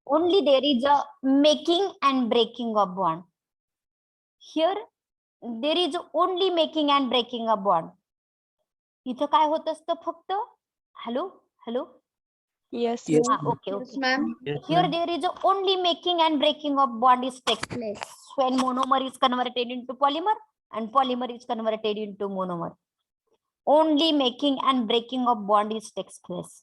only there is a making and breaking of bond. Here there is only making and breaking of bond. इथं काय होत असतं फक्त hello hello Yes. okay here there is only making and breaking of bond is takes place when monomer is converted into polymer and polymer is converted into monomer. Only making and breaking of bond is takes place.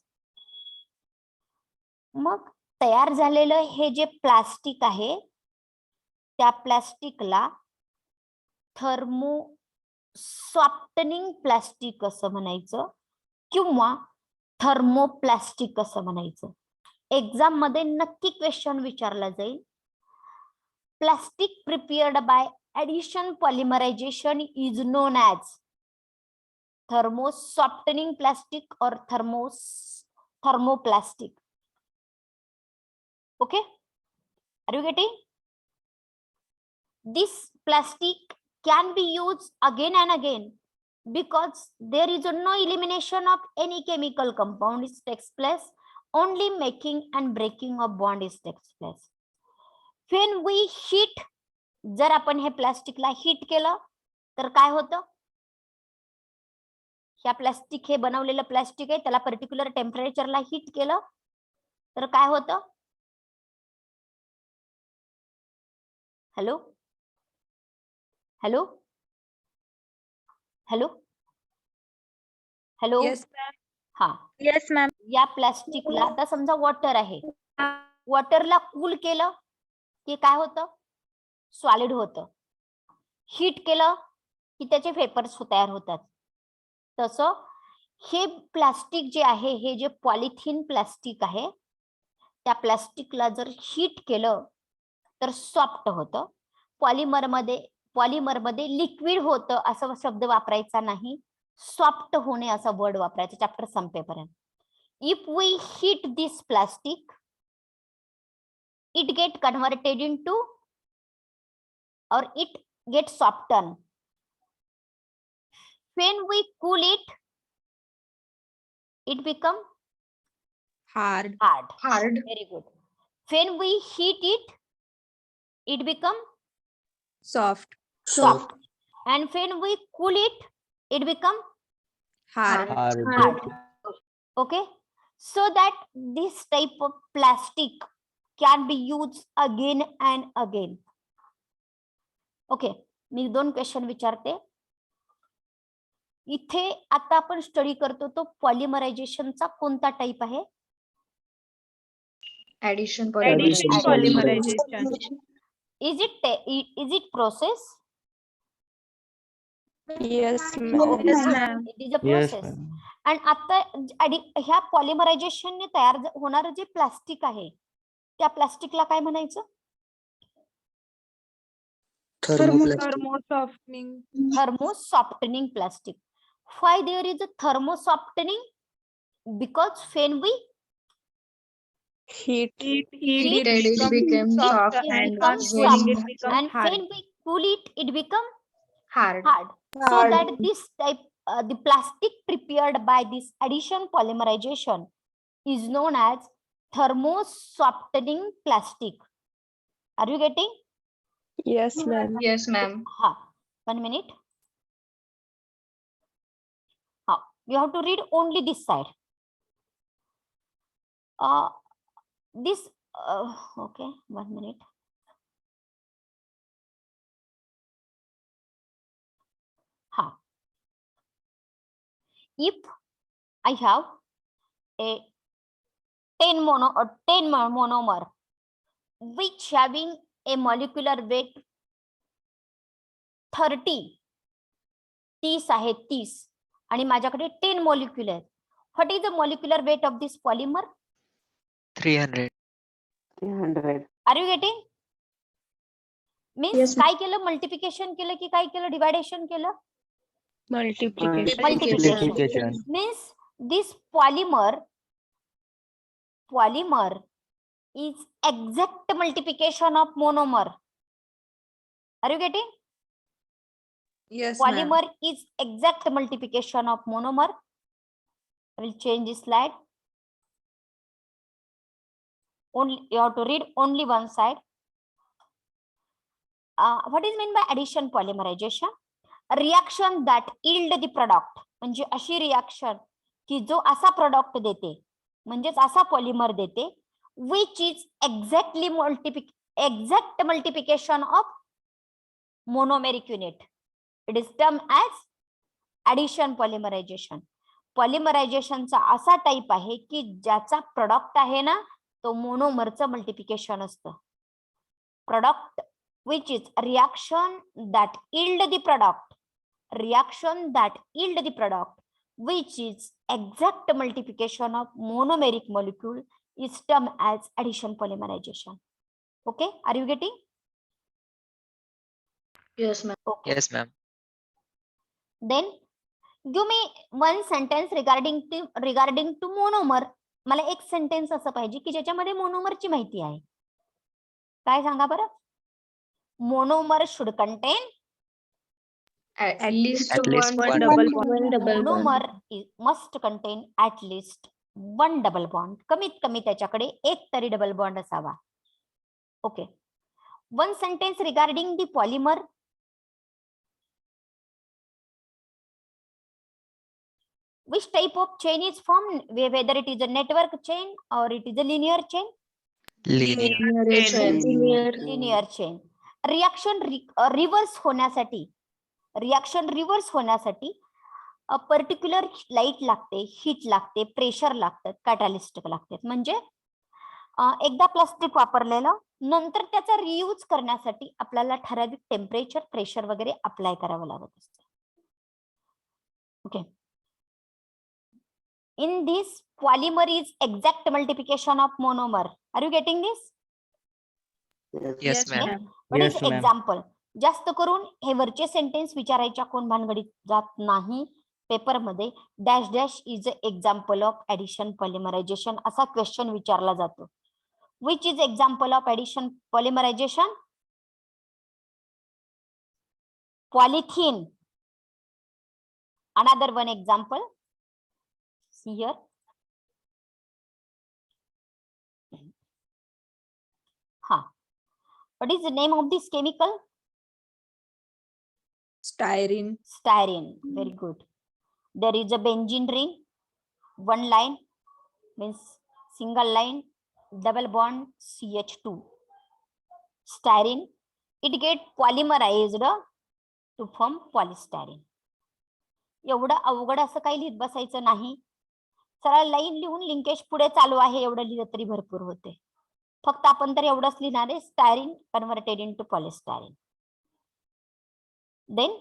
मग तयार झालेलं हे जे plastic आहे त्या प्लास्टिकला thermo softening plastic असं म्हणायचं किंवा थर्मोप्लास्टिक असं म्हणायचं. एक्झाम मध्ये नक्की क्वेश्चन विचारला जाईल. Plastic prepared by addition polymerisation is known as thermo softening plastic और thermoplastic. Okay, are you getting? This plastic can be used again and again because there is no elimination of any chemical compound is takes place. Only making and breaking of bond is takes place. When we heat, जर आपण हे प्लास्टिकला heat केलं तर काय होतं? ह्या plastic हे बनवलेलं प्लास्टिक आहे त्याला पर्टिक्युलर टेम्परेचरला हीट केलं तर काय होतं? हॅलो हॅलो हॅलो हॅलो हा Yes, ma'am. या प्लास्टिकला आता समजा वॉटर आहे वॉटरला कूल केलं की काय होतं? सॉलिड होतं. हीट केलं की त्याचे वेपर्स तयार होतात. तसं हे प्लास्टिक जे आहे हे जे पॉलिथिन प्लास्टिक आहे त्या प्लास्टिकला जर हीट केलं तर सॉफ्ट होतं. पॉलिमरमध्ये लिक्विड होतं असं शब्द वापरायचा नाही. सॉफ्ट होणे असा वर्ड वापरायचा चॅप्टर संपेपर्यंत. If we heat this plastic it get converted into or it gets softened. When we cool it, it become Hard. Very good. When we heat it, it become Soft. and when we cool it, it become Hard. okay. So that this type of plastic can be used again and again. Okay, me 2 question विचारते. इथे आता आपण study करतो तो पॉलिमरायझेशनचा कोणता type आहे? Addition Polymerization. Is it process? Yes, ma'am. It is a process. And आता ह्या पॉलिमरायझेशनने तयार होणारं जे प्लास्टिक आहे त्या प्लास्टिकला काय म्हणायचं? Thermo-softening plastic. Why there is a thermo-softening? Because when we Heat. it became soft it and becomes when soft, and when we cool it, it becomes hard. So that this type, the plastic prepared by this addition polymerization is known as thermo-softening plastic. Are you getting? Yes, ma'am. Yes, ma'am. 1 minute. You have to read only this side. Okay, 1 minute. If I have a 10 monomer which having a molecular weight 30 आहे 30 आणि माझ्याकडे 10 molecule आहेत. What is the molecular weight of this polymer? 300. Are you getting? Means काय केलं? Multiplication केलं की काय केलं? डिवायडेशन केलं? Multiplication. Means this polymer is exact multiplication of monomer. Are you getting? Yes, Polymer is exact multiplication of monomer. I will change this slide. only you have to read only one side. What is meant by addition polymerization? A reaction that yield the product, म्हणजे अशी reaction की जो असा product देते, म्हणजेच असा polymer देते, which is exact multiplication of monomeric unit. It is termed as addition polymerization. पॉलिमरायझेशनचा असा टाइप आहे की ज्याचा प्रोडक्ट आहे ना तो मोनोमरचं मल्टिप्लिकेशन असतं. Product which is reaction that yield the product, which is exact multiplication of monomeric molecule is termed as addition polymerization. Okay, are you getting? Yes, ma'am. Okay. Yes, ma'am. Then give me one sentence regarding to monomer. मला एक sentence असं पाहिजे की ज्याच्यामध्ये मोनोमरची माहिती आहे. काय सांगा बरं? Monomer should contain At least At least one one double double bond. monomer must contain at least one double bond. कमीत कमी त्याच्याकडे एक तरी डबल बॉन्ड असावा. Okay. One sentence regarding the polymer. Which type of chain is formed, whether it is a network chain or it is a linear chain? Linear. Linear chain. Reaction reverse होण्यासाठी particular light लागते, heat लागते, pressure लागतं, catalyst लागते. म्हणजे एकदा plastic वापरलेलं नंतर त्याचा रियूज करण्यासाठी आपल्याला ठराविक टेम्परेचर, प्रेशर वगैरे अप्लाय करावं लागत असतं. Okay. In this, polymer is exact multiplication of monomer. Are you getting this? Yes, ma'am. What is Yes, ma'am. example? जास्त करून हे वरचे सेंटेन्स विचारायच्या कोण भानगडीत जात नाही. पेपर मध्ये dash dash is a example of addition polymerisation असा क्वेश्चन विचारला जातो. Which is example of addition polymerisation? Polythene. Another one example. See here. What is the name of this chemical? Styrene. Styrene. Very good. There is a benzene ring. One line means single line, double bond CH2. Styrene. It get polymerized to form polystyrene. एवढं अवघड असं काही लिहित बसायचं नाही. सरळ line लिहून linkage पुढे चालू आहे एवढं लिहिलं तरी भरपूर होते. फक्त आपण तर एवढंच लिहिणार आहे. Styrene converted into polystyrene. Then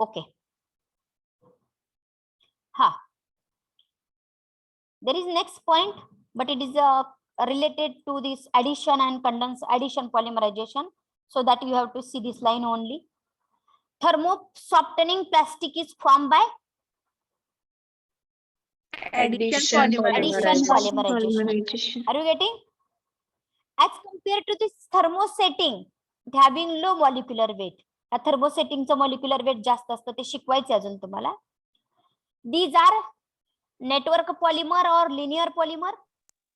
okay. हा. There is next point, but it is related to this addition and addition polymerization. So that you have to see this line only. Thermo softening plastic is formed by Addition polymerization. Are you getting? As compared to this thermosetting, having low molecular weight. Thermosetting चं molecular weight जास्त असतं, ते शिकवायचे अजून तुम्हाला. These are network polymer or linear polymer?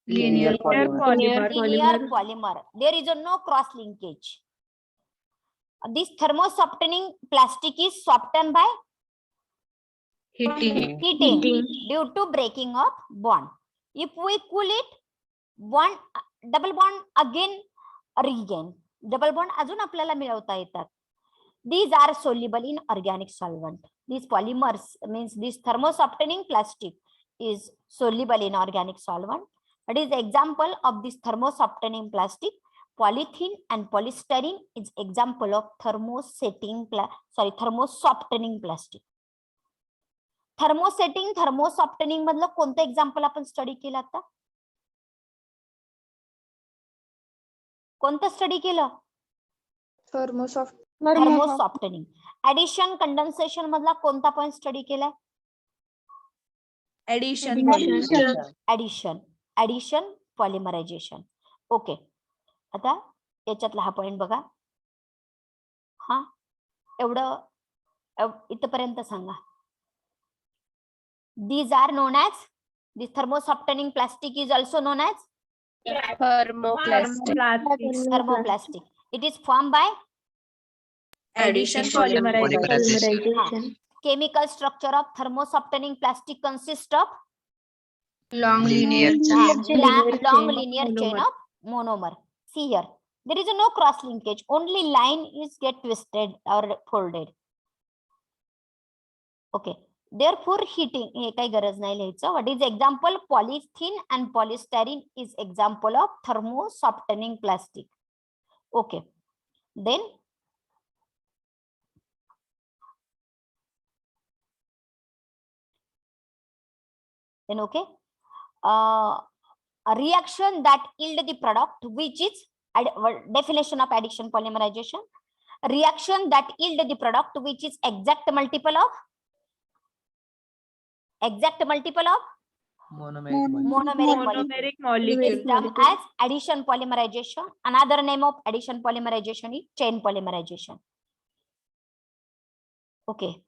Linear polymer. There is no cross linkage. This thermosoftening plastic is softened by heating. Due to breaking of bond. If we cool it, bond double bond again regain. Double bond अजून आपल्याला मिळवता येतात. These are soluble in organic solvent. These polymers means this thermosoftening plastic is soluble in organic solvent. That is example of this thermosoftening plastic. Polythene and polystyrene is example of thermosoftening plastic. thermosoftening मधलं कोणतं example आपण study केलं आता? कोणतं study केलं? thermosoftening. Addition condensation मधला कोणता point study केलाय? addition polymerization. ओके. आता याच्यातला हा पॉइंट बघा. हा एवढं इथपर्यंत सांगा. These are known as, the thermosoftening plastic is also known as Thermoplastic. thermoplastic. It is formed by Addition polymerization. chemical structure of thermosoftening plastic consists of Long linear long linear chain of monomer. See here, there is no cross linkage, only line is get twisted or folded. Okay, therefore heating हे काही गरज नाही लिहायचं. What is example? Polythene and polystyrene is example of thermosoftening plastic. Okay, then okay, a reaction that yield the product which is definition of addition polymerization. Reaction that yield the product which is exact multiple of monomeric molecule. It is termed as addition polymerization. Another name of addition polymerization is chain polymerization. Okay,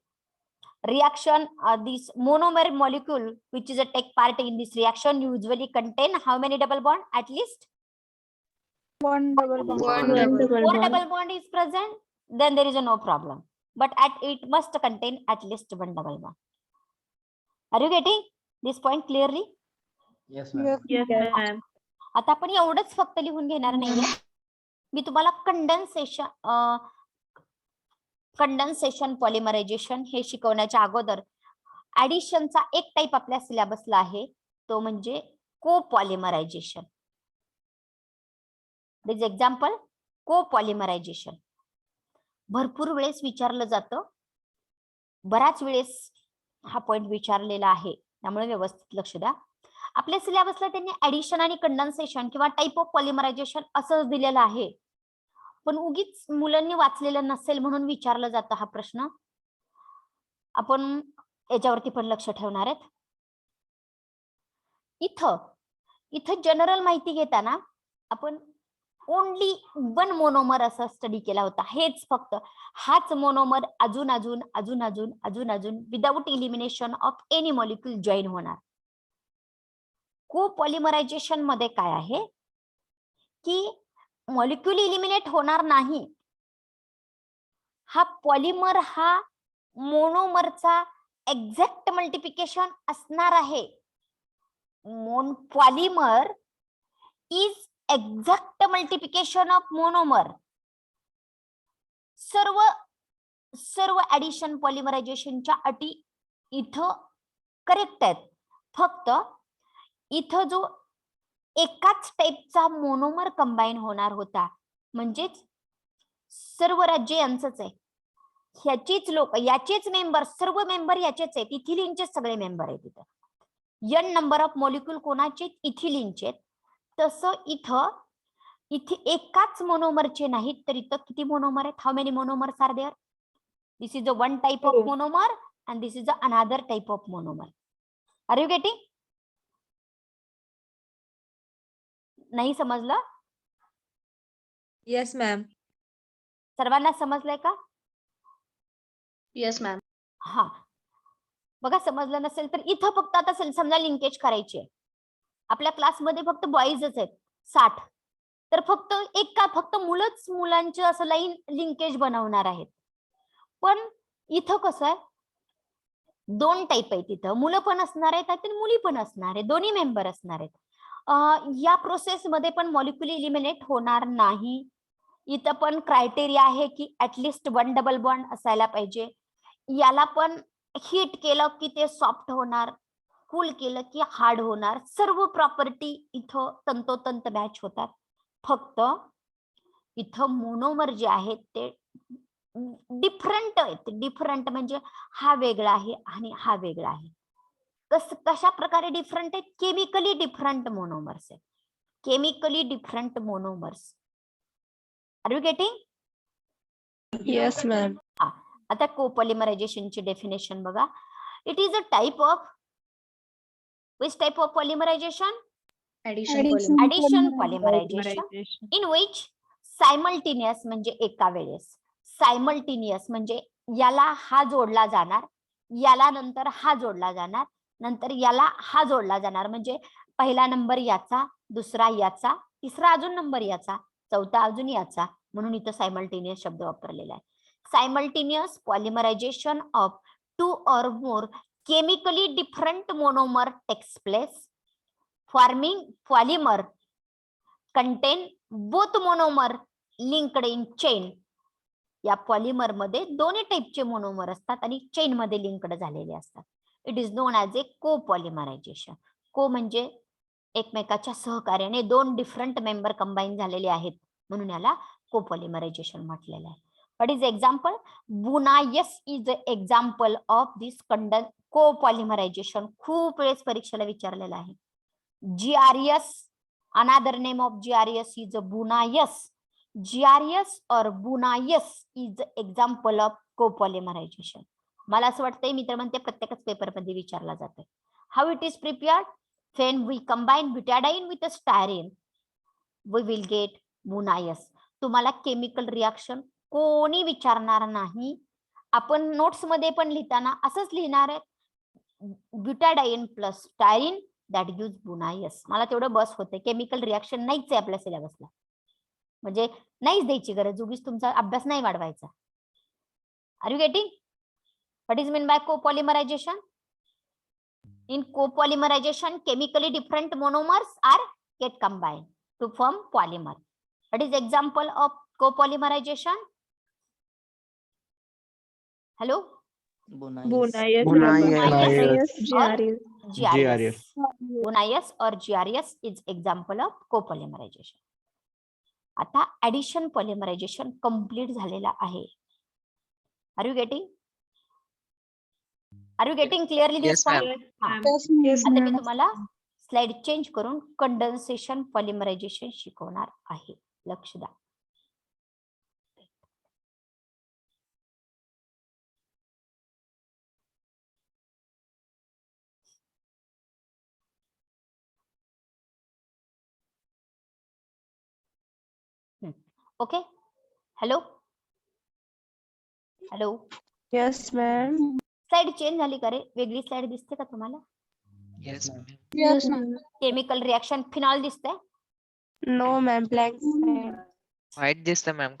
reaction, this monomer molecule which is a take part in this reaction usually contain how many double bond? At least One double bond. one double bond is present, then there is no problem, but it must contain at least one double bond. Are you getting this point clearly? Yes, ma'am. आता आपण एवढंच फक्त लिहून घेणार नाहीये. मी तुम्हाला condensation पॉलिमरायझेशन हे शिकवण्याच्या अगोदर ऍडिशनचा एक टाइप आपल्या सिलेबसला आहे, तो म्हणजे कोपॉलिमरायझेशन. दिस एक्झाम्पल कोपॉलिमरायझेशन. भरपूर वेळेस विचारलं जातं, बराच वेळेस हा पॉइंट विचारलेला आहे, त्यामुळे व्यवस्थित लक्ष द्या. आपल्या सिलेबसला त्यांनी ऍडिशन आणि कंडेन्सेशन किंवा टाइप ऑफ पॉलिमरायझेशन असंच दिलेलं आहे, पण उगीच मुलांनी वाचलेलं नसेल म्हणून विचारलं जातं हा प्रश्न. आपण याच्यावरती पण लक्ष ठेवणार आहेत. इथं जनरल माहिती घेताना आपण ओनली वन मोनोमर असं स्टडी केला होता. हेच फक्त हाच मोनोमर अजून without elimination of any molecule join होणार. कोपॉलिमरायझेशन मध्ये काय आहे की मॉलिक्यूल इलिमिनेट होणार नाही. हा पॉलिमर हा मोनोमरचा एक्झॅक्ट मल्टिप्लिकेशन असणार आहे. Polymer is exact multiplication of monomer. सर्व ऍडिशन पॉलिमरायझेशनच्या अटी इथं करेक्ट आहेत. फक्त इथं जो एकाच टाइपचा मोनोमर कंबाईन होणार होता, म्हणजेच सर्व राज्य यांचंच आहे, ह्याचीच लोक याचेच मेंबर, सर्व मेंबर याचेच आहेत, इथिलिनचे सगळे मेंबर आहेत. इथं n नंबर ऑफ मॉलिक्यूल कोणाचे? इथिलिनचे. तसं इथे एकाच मोनोमरचे नाहीत, तर इथं किती मोनोमर आहेत? How many monomers are there? This is a one type of monomer and this is another type of monomer. Are you getting? नाही समजलं? Yes ma'am. सर्वांना समजलंय का? Yes, ma'am. हा बघा, समजलं नसेल तर इथं फक्त आता समजा लिंकेज करायची आहे. आपल्या क्लासमध्ये फक्त बॉईजच आहेत 60, तर फक्त मुलांचे असं लाईन लिंकेज बनवणार आहेत. पण इथं कसं आहे, दोन टाईप आहेत. इथं मुलं पण असणार आहेत आणि मुली पण असणार आहेत, दोन्ही मेंबर असणार आहेत. या प्रोसेस मध्ये पण मॉलिक्यूल इलिमिनेट होणार नाही. इथं पण क्रायटेरिया आहे की ऍटलिस्ट वन डबल बॉन्ड असायला पाहिजे. याला पण हीट केलं की ते सॉफ्ट होणार, कूल केलं की हार्ड होणार. सर्व प्रॉपर्टी इथं तंतोतंत मॅच होतात. फक्त इथं मोनोमर जे आहेत ते डिफरंट आहेत. डिफरंट म्हणजे हा वेगळा आहे आणि हा वेगळा आहे. कशा प्रकारे डिफरंट आहेत? केमिकली डिफरंट मोनोमर्स आहेत. Chemically different monomers. Are you getting? Yes ma'am. आता कोपॉलिमरायझेशनची डेफिनेशन बघा. It is a type of which type of polymerization? Addition polymerization in which simultaneous म्हणजे एका वेळेस सायमल्टेनियस म्हणजे याला हा जोडला जाणार, याला नंतर हा जोडला जाणार, नंतर याला हा जोडला जाणार. म्हणजे पहिला नंबर याचा, दुसरा याचा, तिसरा अजून नंबर याचा, चौथा अजून याचा, म्हणून इथं सायमल्टेनियस शब्द वापरलेला आहे. Simultaneous polymerisation of 2 or more chemically different monomer takes place, forming polymer contain both monomer linked in chain. या पॉलिमर मध्ये दोन्ही टाईपचे मोनोमर असतात आणि चेन मध्ये लिंक्ड झालेले असतात. इट इज नोन ॲज ए कोपॉलिमरायझेशन. को म्हणजे एकमेकाच्या सहकार्याने दोन डिफरंट मेंबर कंबाईन झालेले आहेत, म्हणून याला कोपॉलिमरायझेशन म्हटलेलं आहे. What is example? Buna S is example of this copolymerisation. खूप वेळेस परीक्षेला विचारलेलं आहे. GRES, another name of GRES is Bunaeus. GRES or Bunaeus is example of copolymerization. मला असं वाटतंय मित्र म्हणते प्रत्येकच पेपर मध्ये विचारला जातोय. How it is prepared? When we combine butadiene with a styrene, we will get Bunaeus. तुम्हाला केमिकल रिएक्शन कोणी विचारणार नाही. आपण नोट्स मध्ये पण लिहिताना असंच लिहिणार आहे, ब्युटाडाईन प्लस स्टायरीन दॅट गिव्स बुनायस. मला तेवढं बस होते. केमिकल रिएक्शन नाहीच आहे आपल्या सिलेबसला, म्हणजे नाहीच द्यायची गरज, उगीच तुमचा अभ्यास नाही वाढवायचा. Are you getting? What is mean by copolymerisation? In copolymerization, chemically different monomers are get combined to form polymer. What is example of copolymerization? Hello? Bunaeus. GRES. GRES. Bunaeus or GRES is example of copolymerization. आता addition polymerization complete झालेला आहे. Are you getting? Are you getting clearly this point? आता मी तुम्हाला slide change करून condensation पॉलिमरायझेशन शिकवणार आहे. लक्ष द्या. Okay. Hello hello. Yes, ma'am. Slide change झाली का रे? वेगळी स्लाइड दिसते का तुम्हाला? Yes, ma'am. Chemical reaction phenol दिसतंय? No, ma'am. Blank slide. White दिसतं मॅम.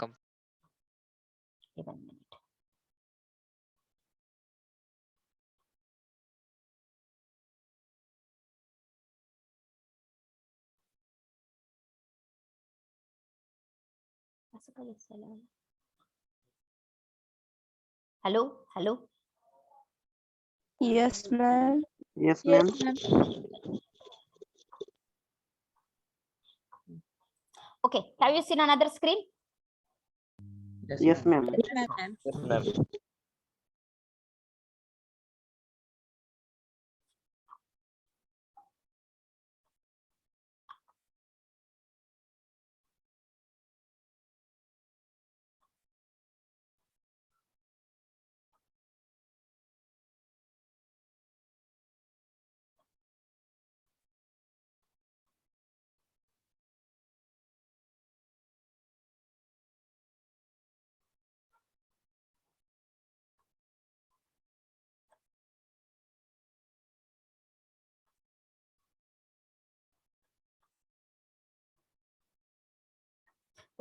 एक मिनिट. असं का दिसायला? Hello hello. Yes, ma'am. Yes, ma'am. Okay, have you seen another screen? Yes, ma'am.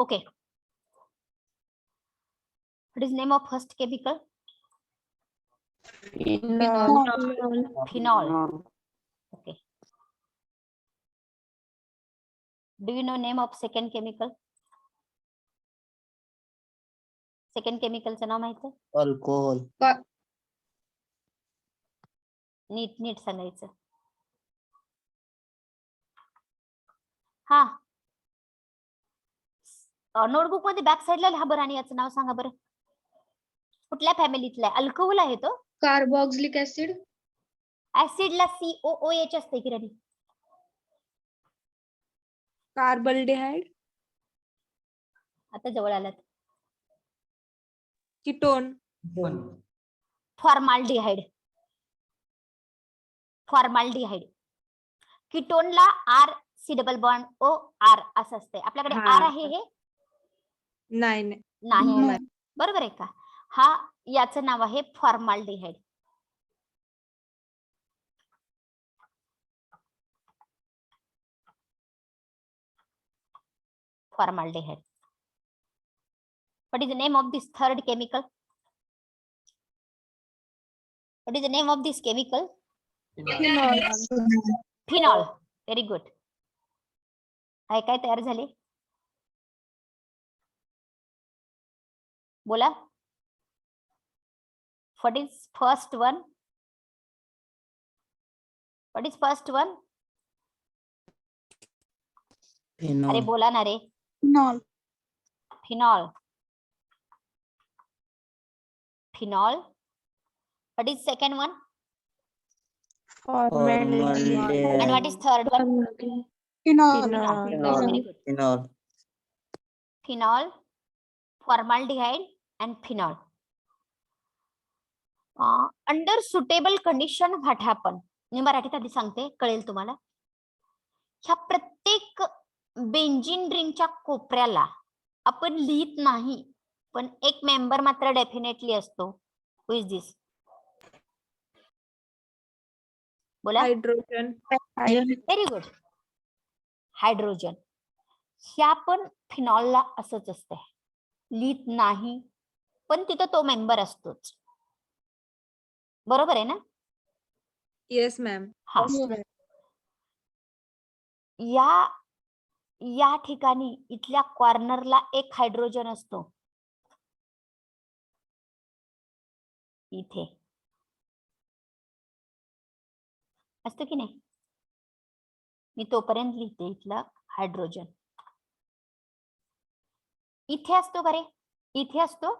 Okay. What is name of first chemical? Phenol. Okay. Do you know name of second chemical? Second chemical चं नाव माहिती आहे? Alcohol. नीट नीट सांगायचं. हा, notebook मध्ये back साइडला लिहा बरं आणि याचं नाव सांगा बरं. कुठल्या फॅमिलीतला आहे? अल्कोहोल आहे तो? Carboxylic acid. ऍसिडला COOH असते की रेडी? Carbaldehyde. आता जवळ आलात. Ketone. फॉर्माल्डिहाइड. फॉर्माल्डिहाइड. कीटोनला C डबल बॉन्ड OR असं असते. आपल्याकडे हा. R आहे हे? नाही. नाही. बरोबर आहे का? हा याचं नाव आहे formaldehyde. Formaldehyde. What is the name of this third chemical? What is the name of this chemical? Phenol. Very good. काय काय तयार झाले? बोला. What is first one? What is first one? अरे बोला ना रे. Phenol. Phenol. Phenol. What is second one? Formaldehyde. And what is third one? Phenol. Very good. Phenol, formaldehyde, and phenol. Under suitable condition what happen? मी मराठीत आधी सांगते, कळेल तुम्हाला. ह्या प्रत्येक बेंझिन रिंगच्या कोपऱ्याला आपण लिहित नाही, पण एक मेंबर मात्र डेफिनेटली असतो. हु इज दिस? बोला. हायड्रोजन. Very good. हायड्रोजन. ह्या पण फिनॉलला असंच असते, लिहित नाही, पण तिथं तो मेंबर असतोच. बरोबर आहे ना? Yes ma'am. हा. या ठिकाणी इथल्या कॉर्नरला एक हायड्रोजन असतो. इथे असतो की नाही? मी तोपर्यंत लिहिते. इथला हायड्रोजन इथे असतो का रे? इथे असतो.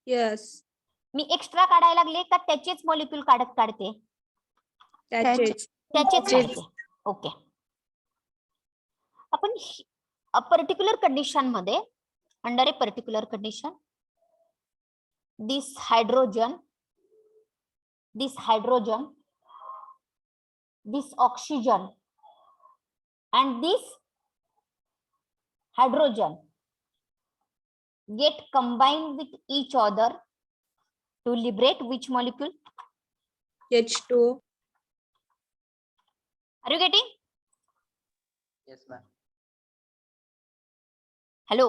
येस. मी एक्स्ट्रा काढायला लागले का त्याचेच मॉलिक्यूल काढते? त्याचेच काढते. ओके. आपण पर्टिक्युलर कंडिशन मध्ये, under A particular condition, this hydrogen, this oxygen and this hydrogen get combined with each other to liberate which molecule? H2. Are you getting? Yes, ma'am. Hello.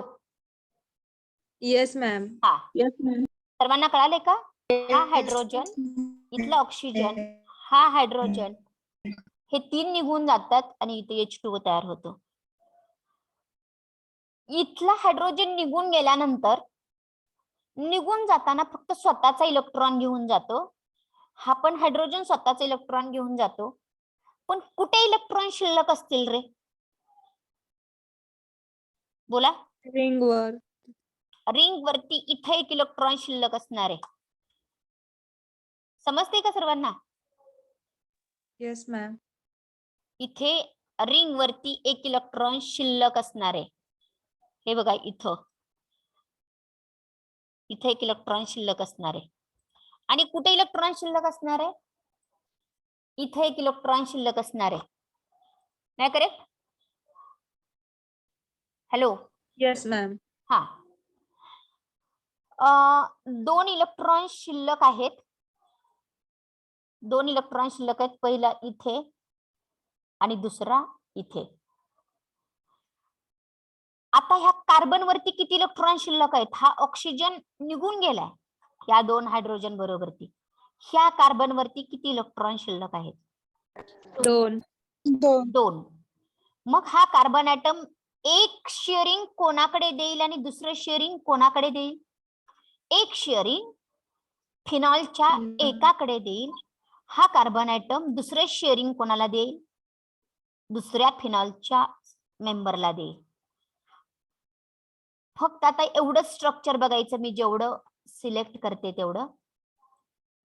Yes, ma'am. हा. Yes, ma'am. सर्वांना कळाले का? हा hydrogen, इथला oxygen, हा hydrogen, हे तीन निघून जातात आणि इथे H2O तयार होतो. इथला हायड्रोजन निघून गेल्यानंतर, निघून जाताना फक्त स्वतःचा इलेक्ट्रॉन घेऊन जातो. हा पण हायड्रोजन स्वतःचा इलेक्ट्रॉन घेऊन जातो. पण कुठे इलेक्ट्रॉन शिल्लक असतील रे? बोला. रिंग वर. रिंग वरती इथे एक इलेक्ट्रॉन शिल्लक असणार आहे. समजते का सर्वांना? Yes ma'am. इथे रिंग वरती एक इलेक्ट्रॉन शिल्लक असणार आहे. हे बघा, इथं इथे एक इलेक्ट्रॉन शिल्लक असणार आहे. आणि कुठे इलेक्ट्रॉन शिल्लक असणार आहे? इथे एक इलेक्ट्रॉन शिल्लक असणार आहे. नाही करेक्ट? हॅलो. Yes ma'am. हा. 2 इलेक्ट्रॉन शिल्लक आहेत. 2 इलेक्ट्रॉन शिल्लक आहेत. पहिला इथे आणि दुसरा इथे. आता ह्या कार्बन वरती किती इलेक्ट्रॉन शिल्लक आहेत? हा ऑक्सिजन निघून गेलाय या 2 हायड्रोजन बरोबरती. ह्या कार्बन वरती किती इलेक्ट्रॉन शिल्लक आहेत? 2. मग हा कार्बन ऍटम एक शेअरिंग कोणाकडे देईल आणि दुसरं शेअरिंग कोणाकडे देईल? एक शेअरिंग फिनॉलच्या एकाकडे देईल. हा कार्बन ऍटम दुसरे शेअरिंग कोणाला देईल? दुसऱ्या फिनॉलच्या मेंबरला देईल. फक्त आता एवढं स्ट्रक्चर बघायचं. मी जेवढं सिलेक्ट करते तेवढं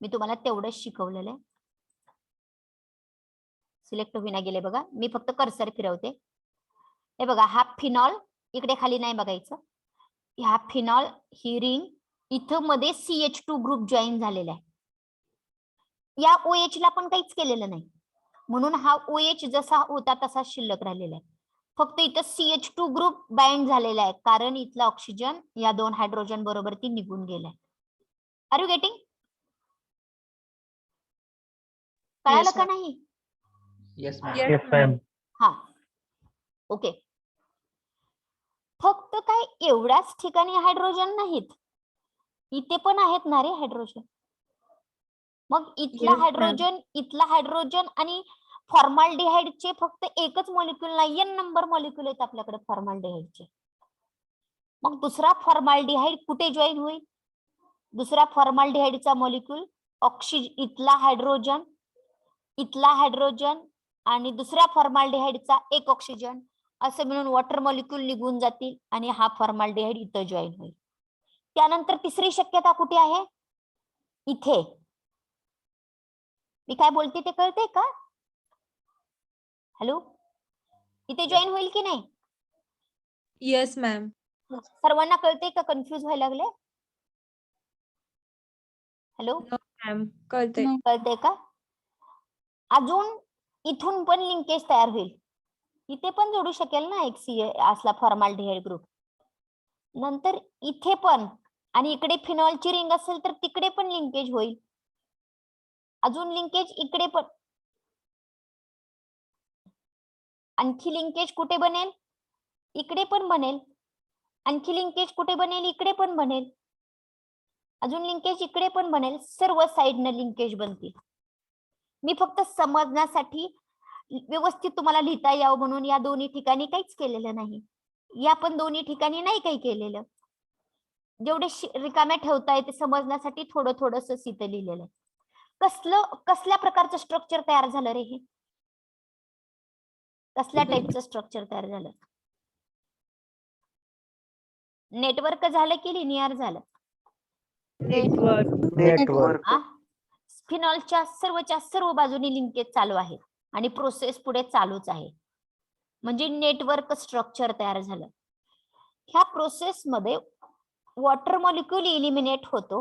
मी तुम्हाला तेवढंच शिकवलेलं आहे. सिलेक्ट होईना गेले बघा. मी फक्त कर्सर फिरवते. हे बघा, हा फिनॉल इकडे खाली नाही बघायचं. ह्या फिनॉल ही रिंग इथं मध्ये CH2 ग्रुप जॉईन झालेला आहे. या OH ला पण काहीच केलेलं नाही, म्हणून हा OH जसा होता तसा शिल्लक राहिलेला आहे. फक्त इथं CH2 ग्रुप बाइंड झालेला आहे, कारण इथला ऑक्सिजन या 2 हायड्रोजन बरोबर ती निघून गेलाय. Are you getting? कळालं Yes, का ma'am. नाही? Yes, ma'am. Yes, ma'am. हा, ओके. फक्त काय एवढ्याच ठिकाणी हायड्रोजन नाहीत, इथे पण आहेत ना रे हायड्रोजन. मग इथला Yes, ma'am. हायड्रोजन, इथला हायड्रोजन आणि फॉर्माल्डिहाइडचे फक्त एकच मॉलिक्यूल नाही, N नंबर मॉलिक्यूल आहेत आपल्याकडे फॉर्माल्डिहाइडचे. मग दुसरा फॉर्माल्डिहाइड कुठे जॉईन होईल? दुसरा फॉर्माल्डिहाइडचा मॉलिक्यूल इथला हायड्रोजन, इथला हायड्रोजन आणि दुसऱ्या फॉर्माल्डिहाइडचा एक ऑक्सिजन असं मिळून वॉटर मॉलिक्यूल निघून जातील आणि हा फॉर्माल्डिहाइड इथं जॉईन होईल. त्यानंतर तिसरी शक्यता कुठे आहे? इथे. मी काय बोलते ते कळते का? हॅलो, इथे जॉईन होईल की नाही? Yes, ma'am. सर्वांना कळते का? कन्फ्युज व्हायला लागले? Hello, Ma'am. कळते. कळते का? अजून इथून पण लिंकेज तयार होईल, इथे पण जोडू शकेल ना एक असला फॉर्माल्डिहाइड ग्रुप. नंतर इथे पण, आणि इकडे फिनॉलची रिंग असेल तर तिकडे पण लिंकेज होईल. अजून लिंकेज इकडे पण. आणखी लिंकेज कुठे बनेल? इकडे पण बनेल. आणखी लिंकेज कुठे बनेल? इकडे पण बनेल. अजून लिंकेज इकडे पण बनेल. सर्व साइडनं लिंकेज बनतील. मी फक्त समजण्यासाठी व्यवस्थित तुम्हाला लिहिता यावं म्हणून या दोन्ही ठिकाणी काहीच केलेलं नाही. या पण दोन्ही ठिकाणी नाही काही केलेलं. जेवढे रिकाम्या ठेवता येते समजण्यासाठी थोडं थोडंसं इथं लिहिलेलं आहे. कसल्या प्रकारचं स्ट्रक्चर तयार झालं रे हे? कसल्या टाईपचं स्ट्रक्चर तयार झालं? नेटवर्क झालं की लिनियर झालं? Network. फिनॉलच्या सर्व बाजूनी लिंकेज चालू आहे आणि प्रोसेस पुढे चालूच आहे, म्हणजे नेटवर्क स्ट्रक्चर तयार झालं. ह्या प्रोसेस मध्ये वॉटर मॉलिक्यूल इलिमिनेट होतो.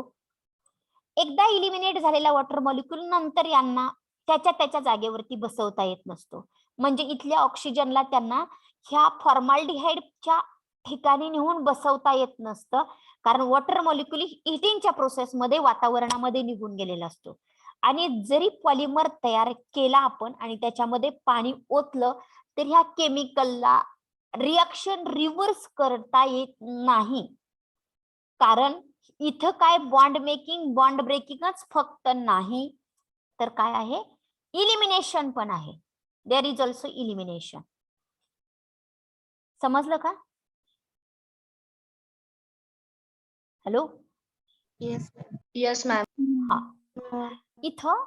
एकदा इलिमिनेट झालेला वॉटर मॉलिक्यूल नंतर यांना त्याच्या जागेवरती बसवता येत नसतो. म्हणजे इथल्या ऑक्सिजनला त्यांना ह्या फॉर्माल्डिहाइडच्या ठिकाणी नेऊन बसवता येत नसतं, कारण वॉटर मॉलिक्यूल हिटिंगच्या प्रोसेसमध्ये वातावरणामध्ये निघून गेलेला असतो. आणि जरी पॉलिमर तयार केला आपण आणि त्याच्यामध्ये पाणी ओतलं तर ह्या केमिकलला रिॲक्शन रिव्हर्स करता येत नाही, कारण इथं काय बॉन्ड मेकिंग बॉन्ड ब्रेकिंगच फक्त नाही तर काय आहे? इलिमिनेशन पण आहे. There is also elimination. समजलं का? Hello, Yes, ma'am. हा, इथं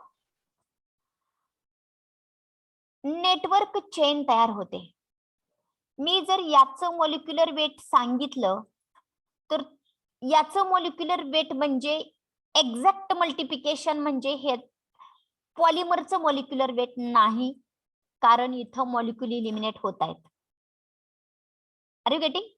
नेटवर्क चेन तयार होते. मी जर याचं मॉलिक्युलर वेट सांगितलं तर याचं मॉलिक्युलर वेट म्हणजे एक्झॅक्ट मल्टिप्लिकेशन म्हणजे हे पॉलिमरचं मॉलिक्युलर वेट नाही, कारण इथं मॉलिक्यूल इलिमिनेट होत आहेत. Are you getting?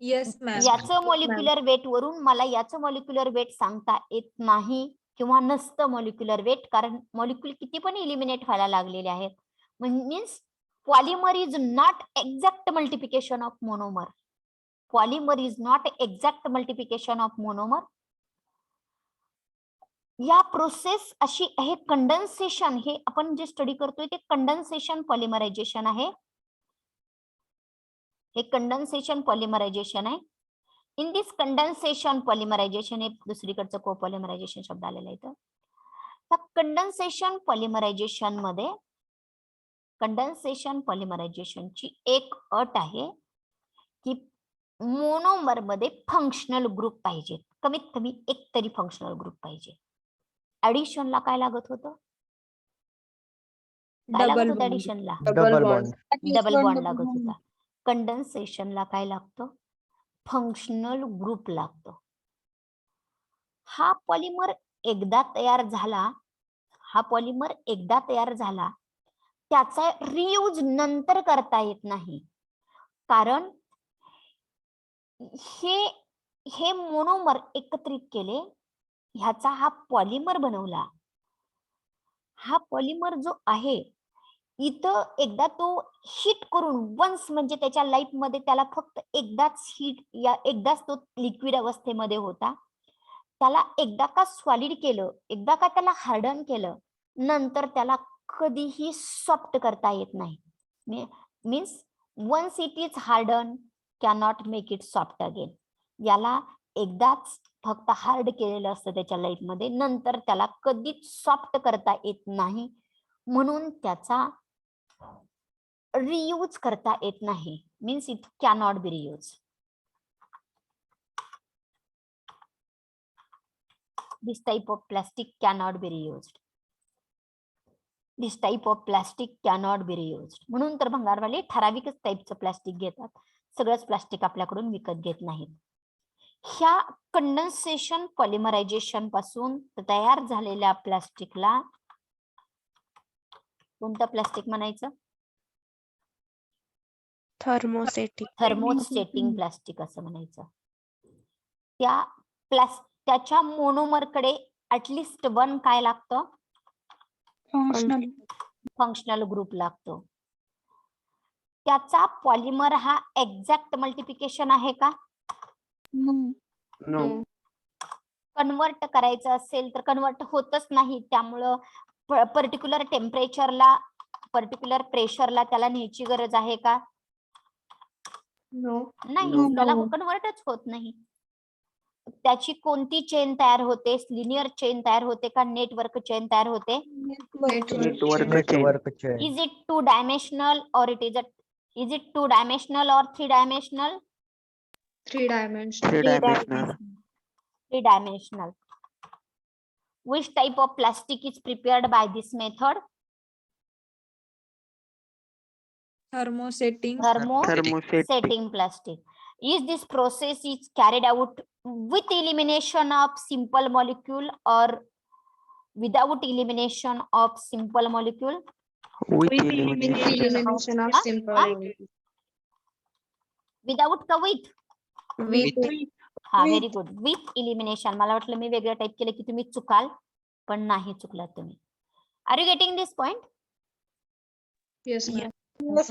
Yes, ma'am. याचं मॉलिक्युलर वेट वरून मला याचं मॉलिक्युलर वेट सांगता येत नाही किंवा नसतं मॉलिक्युलर वेट, कारण मॉलिक्यूल किती पण इलिमिनेट व्हायला लागलेले आहेत. Means polymer is not exact multiplication of monomer. Polymer is not exact multiplication of monomer. या प्रोसेस अशी आहे कंडेन्सेशन. हे आपण जे स्टडी करतोय ते कंडेन्सेशन पॉलिमरायझेशन आहे. हे कंडेन्सेशन पॉलिमरायझेशन आहे. इन दिस कंडेन्सेशन पॉलिमरायझेशन, हे दुसरीकडचं कोपॉलिमरायझेशन शब्द आलेला इथं. त्या कंडेन्सेशन पॉलिमरायझेशन मध्ये कंडेन्सेशन पॉलिमरायझेशनची एक अट आहे की मोनोमर मध्ये फंक्शनल ग्रुप पाहिजे, कमीत कमी एक तरी फंक्शनल ग्रुप पाहिजे. ऍडिशनला काय लागत होतं? काय लागत होतं ऍडिशनला? Double bond. डबल बॉन्ड लागत होता. कंडेन्सेशनला काय लागतं? फंक्शनल ग्रुप लागतो. हा पॉलिमर एकदा तयार झाला, त्याचा रियूज नंतर करता येत नाही, कारण हे मोनोमर एकत्रित केले, ह्याचा हा पॉलिमर बनवला. हा पॉलिमर जो आहे इथं एकदा तो हीट करून वन्स म्हणजे त्याच्या लाईफ मध्ये त्याला फक्त एकदाच एकदाच तो लिक्विड अवस्थेमध्ये होता. त्याला एकदा का सॉलिड केलं, एकदा का त्याला हार्डन केलं, नंतर त्याला कधीही सॉफ्ट करता येत नाही. Means once it is harden cannot make it soft again. याला एकदाच फक्त हार्ड केलेलं असतं त्याच्या लाईफ मध्ये, नंतर त्याला कधीच सॉफ्ट करता येत नाही, म्हणून त्याचा रियूज करता येत नाही. Means it cannot be reuse. This type of plastic cannot be reused. This type of plastic cannot be reused. म्हणून तर भंगारवाले ठराविकच टाईपचं प्लास्टिक घेतात, सगळंच प्लास्टिक आपल्याकडून विकत घेत नाहीत. ह्या कंडेन्सेशन पॉलिमरायझेशन पासून तयार झालेल्या प्लास्टिकला कोणतं प्लास्टिक म्हणायचं? थर्मोस्टेटिंग प्लास्टिक असं म्हणायचं. त्याच्या मोनोमरकडे ऍटलिस्ट वन काय लागतं? फंक्शनल ग्रुप लागतो. त्याचा पॉलिमर हा एक्झॅक्ट मल्टिप्लिकेशन आहे का? कन्वर्ट करायचं असेल तर कन्वर्ट होतच नाही. त्यामुळं पर्टिक्युलर टेम्परेचरला, पर्टिक्युलर प्रेशरला त्याला न्यायची गरज आहे का? नाही, त्याला कन्वर्टच होत नाही. त्याची कोणती चेन तयार होते? लिनियर चेन तयार होते का नेटवर्क चेन तयार होते? इज इट टू डायमेन्शनल और इज इट टू डायमेन्शनल और three dimensional? Three dimensional. Three dimensional. Which type of plastic is prepared by this method? Thermosetting plastic. Is this process is carried out with elimination of simple molecule or without elimination of simple molecule? With elimination of simple molecule. Without का with? With. हा, very good. With elimination. मला वाटलं मी वेगळं type केलं की तुम्ही चुकाल, पण नाही चुकलात तुम्ही. Are you getting this point? Yes, ma'am.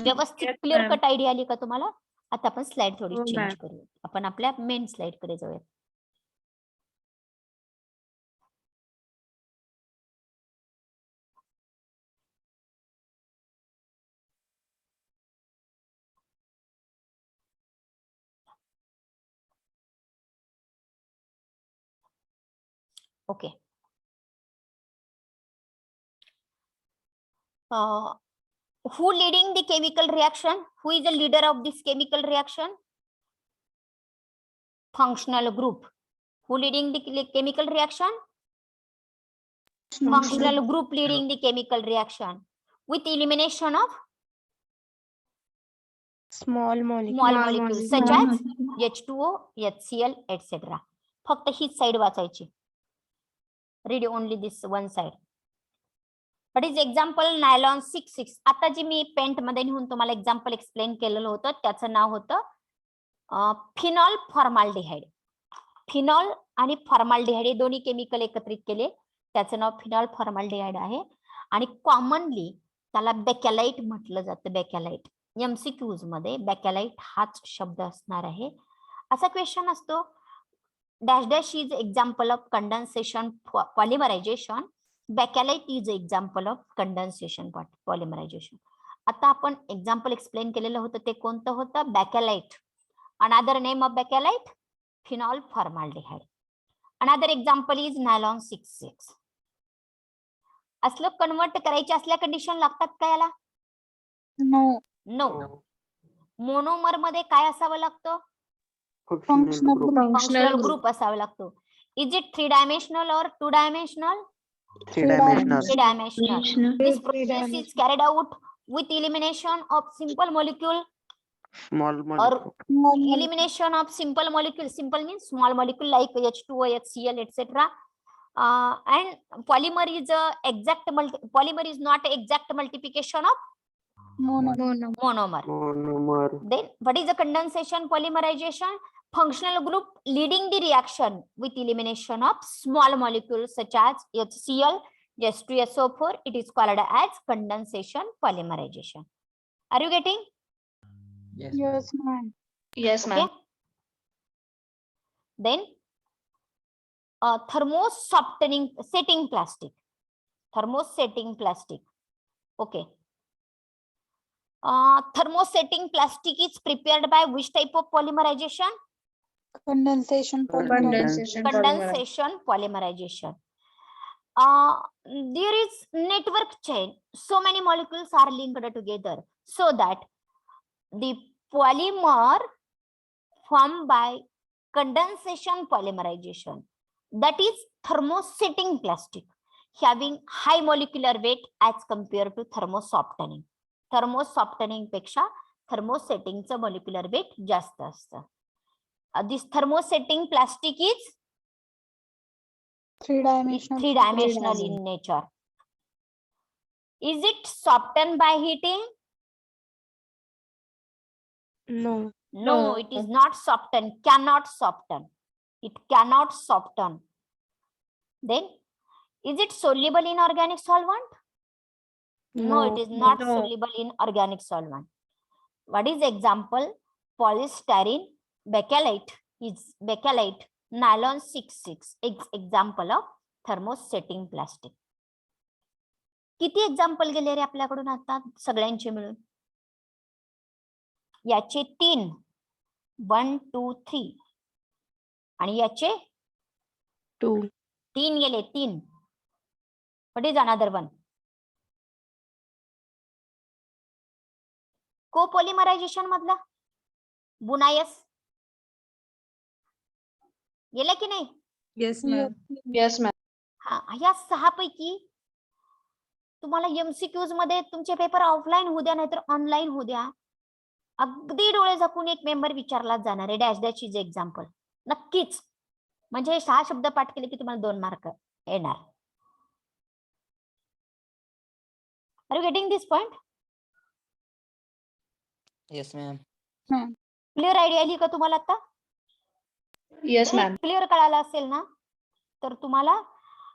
व्यवस्थित क्लिअर कट आयडिया आली का तुम्हाला? आता आपण स्लाइड थोडी चेंज करू. आपण आपल्या मेन स्लाइड कडे जाऊया. Okay. Who leading the chemical reaction? Who is the leader of this chemical reaction? Functional group. Who leading the chemical reaction? Functional group leading the chemical reaction with elimination of small molecules such as H2O, HCl, etc. फक्त ही side वाचायची. Read only this one side. What is example? Nylon 6,6. आता जी मी paint मध्ये नेऊन तुम्हाला example explain केलेलं होतं त्याचं नाव होतं फिनॉल फॉर्माल्डिहाइड. फिनॉल आणि फॉर्माल्डिहाइड हे दोन्ही केमिकल एकत्रित केले, त्याचं नाव फिनॉल फॉर्माल्डिहाइड आहे. आणि कॉमनली त्याला बेकॅलाइट म्हटलं जातं. बेकॅलाइट एमसीक्यूज मध्ये बेकॅलाइट हाच शब्द असणार आहे. असा क्वेश्चन असतो, dash dash is example of condensation polymerisation. Bakelite is example of condensation polymerisation. आता आपण एक्झाम्पल एक्सप्लेन केलेलं होतं ते कोणतं होतं? Bakelite. Another name of bakelite phenol formaldehyde. Another example is nylon 6,6. असलं कन्वर्ट करायचे असल्या कंडिशन लागतात का याला? नो. मोनोमर मध्ये काय असावं लागतं? फंक्शनल ग्रुप असावा लागतो. इज इट 3 डायमेन्शनल और 2 dimensional? 3 dimensional. 3 dimensional. This process is carried out with elimination of simple molecule Small or molecule. elimination of simple molecule. Simple means small molecule like H2O, HCl, etc. And polymer is not exact multiplication of monomer. Then what is the condensation polymerization? Functional group leading the reaction with elimination of small molecules such as HCl, H2SO4, it is called as condensation polymerization. Are you getting? Yes, ma'am. Yes, Okay. ma'am. Then thermosetting plastic. Thermosetting plastic. Okay. Thermosetting plastic is prepared by which type of polymerization? Condensation Condensation Polymerization. There is network chain. So many molecules are linked together so that the polymer formed by condensation polymerization, that is thermosetting plastic, having high molecular weight as compared to thermosoftening. Thermosoftening पेक्षा thermosettingचं molecular weight जास्त असतं. This thermosetting plastic is three-dimensional in nature. Is it softened by heating? No. No, it is not softened, cannot soften. It cannot soften. Then, is it soluble in organic solvent? No, it is not soluble in organic solvent. What is example? Polystyrene, bakelite is bakelite, nylon 66 example of thermosetting plastic. किती example गेले रे आपल्याकडून आता सगळ्यांचे मिळून? याचे 3, 1 2 3 आणि याचे 2. 3 गेले 3. What is another one? कोपोलिमरायझेशन मधला बुनायस गेला की नाही? Yes, ma'am. Yes, ma'am. हा, या 6 पैकी तुम्हाला एमसीक्यूज मध्ये तुमचे पेपर ऑफलाईन होऊ द्या नाहीतर ऑनलाईन होऊ द्या, अगदी डोळे झाकून एक मेंबर विचारला जाणार आहे. डॅश डॅश इज एक्झाम्पल नक्कीच. म्हणजे हे 6 शब्द पाठ केले की तुम्हाला 2 मार्क येणार. Are you getting this point? Yes, ma'am. Clear idea आली का तुम्हाला आता? Yes, ma'am. क्लिअर कळालं असेल ना, तर तुम्हाला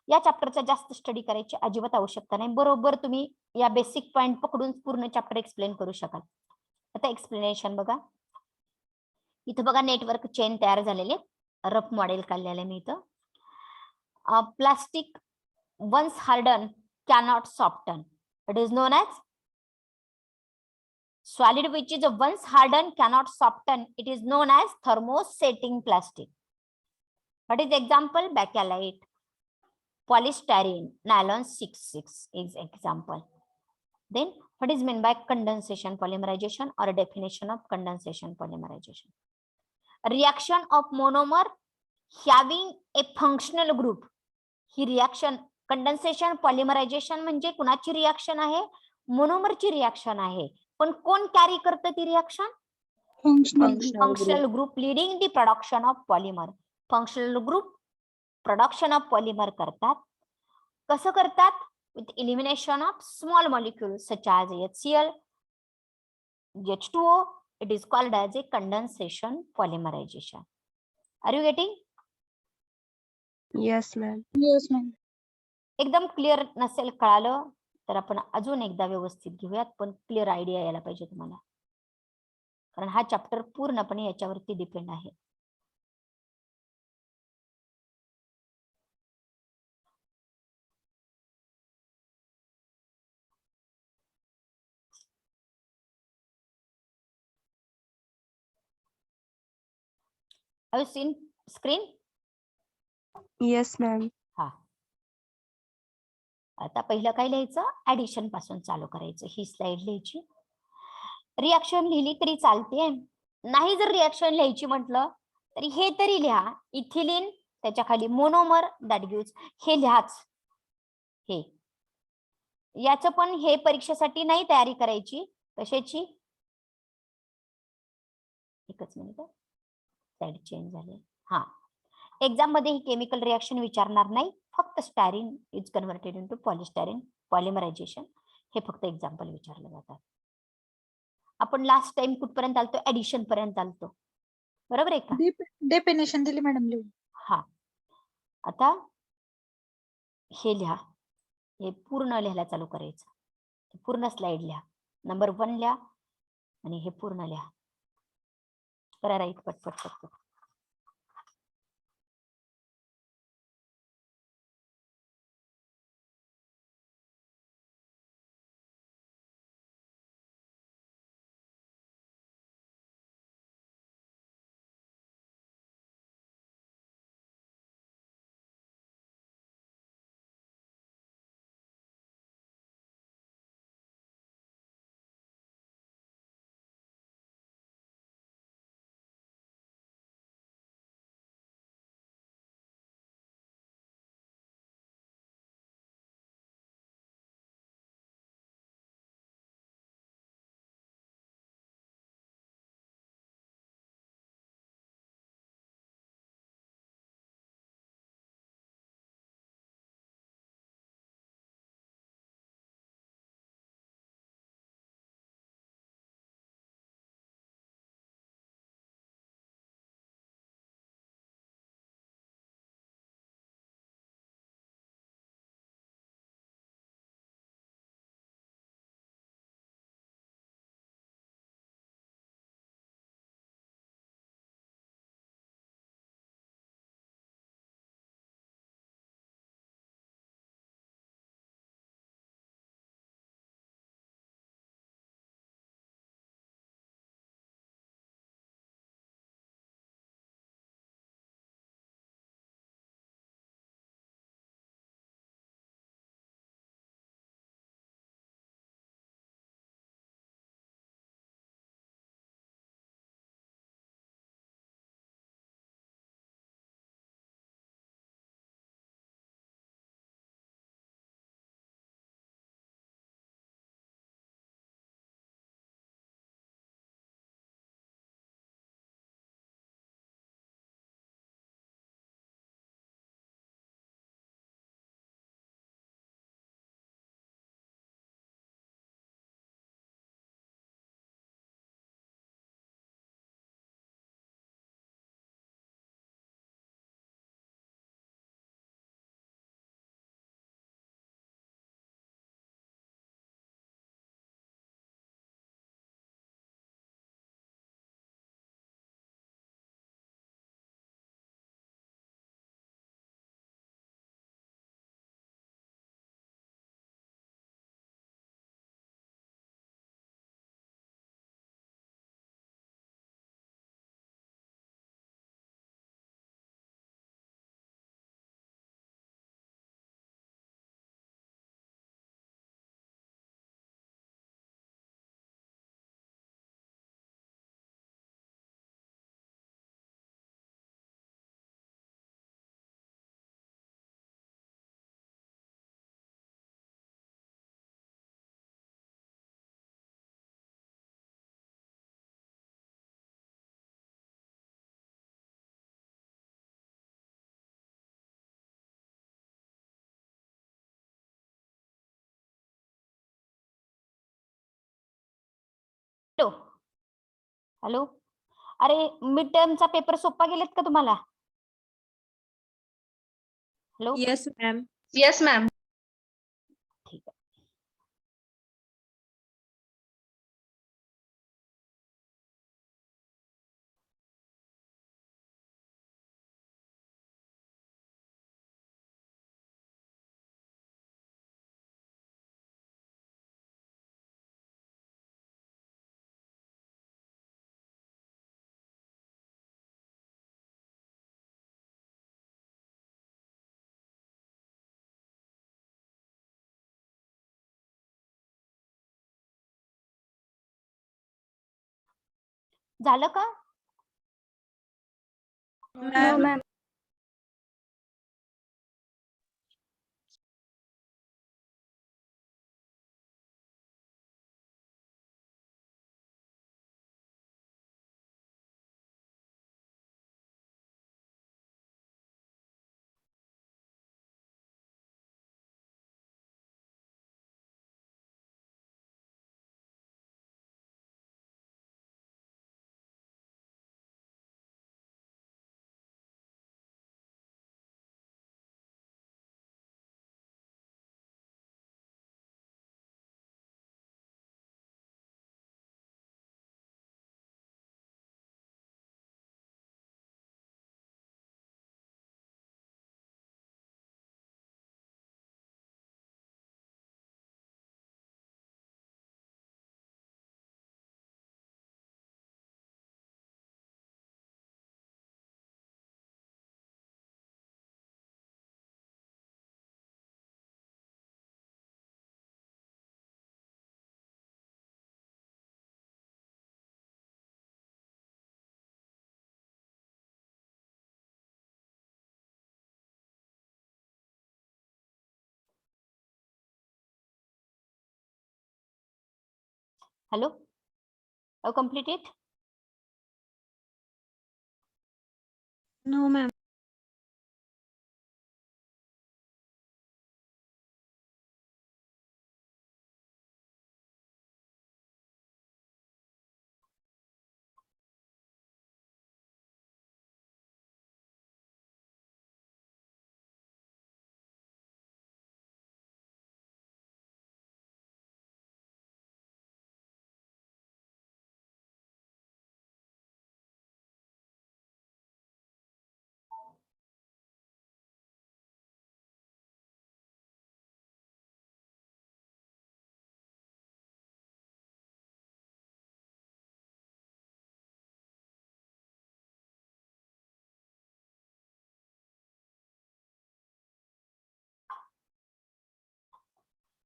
या चॅप्टरचा जास्त स्टडी करायची अजिबात आवश्यकता नाही. बरोबर तुम्ही या बेसिक पॉइंट पकडून पूर्ण चॅप्टर एक्सप्लेन करू शकाल. आता एक्सप्लेनेशन बघा. इथं बघा नेटवर्क चेन तयार झालेले, रफ मॉडेल काढलेले मी इथं. Plastic once harden cannot soften. It is known as solid which is once hardened cannot soften. It is known as thermosetting plastic. What is example? Bakelite, polystyrene, nylon 66 is example. Then what is meant by condensation polymerization or a definition of condensation polymerization? A reaction of monomer having a functional group. ही reaction condensation polymerisation म्हणजे कुणाची reaction आहे? मोनोमरची reaction आहे. पण कोण carry करतं ती reaction? Functional group leading the production of polymer. Functional group production of polymer करतात. कसं करतात? With elimination of small molecule such as HCl, H2O. It is called as a condensation polymerisation. Are you getting? Yes, ma'am. एकदम clear नसेल कळालं तर आपण अजून एकदा व्यवस्थित घेऊयात, पण क्लिअर आयडिया यायला पाहिजे तुम्हाला, कारण हा चॅप्टर पूर्णपणे याच्यावरती डिपेंड आहे. Have you seen screen? Yes, ma'am. हा, आता पहिलं काय लिहायचं? ऍडिशन पासून चालू करायचं. ही स्लाइड लिहायची. रिएक्शन लिहिली तरी चालते, नाही जर रिएक्शन लिहायची म्हटलं तरी हे तरी लिहा. इथिलीन, त्याच्या खाली मोनोमर, दॅट गिव्स, हे लिहाच. हे याचं पण हे परीक्षेसाठी नाही तयारी करायची. कशाची? एकच मिनिट, स्लाइड चेंज झाली. हा, एक्झाम मध्ये ही केमिकल रिएक्शन विचारणार नाही, फक्त styrene is converted into polystyrene पॉलिमरायझेशन हे फक्त एक्झाम्पल विचारले जातात. आपण लास्ट टाइम कुठपर्यंत आलतो? ऍडिशन पर्यंत आलतो, बरोबर आहे का? डेफिनेशन दिली मॅडम लिहून. हा, आता हे लिहा. हे पूर्ण लिहायला चालू करायचं. पूर्ण स्लाइड लिहा. नंबर 1 लिहा आणि हे पूर्ण लिहा. करा राईट पटपट पटपट. Hello hello. अरे मिड टर्मचा पेपर सोपा गेलेत का तुम्हाला? Hello. Yes, ma'am. Yes, ma'am. ठीक आहे. झालं का? Ma'am. ma'am. Hello? Have complete it? No, ma'am.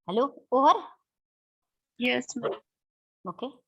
Hello? Over? Yes, ma'am. Okay.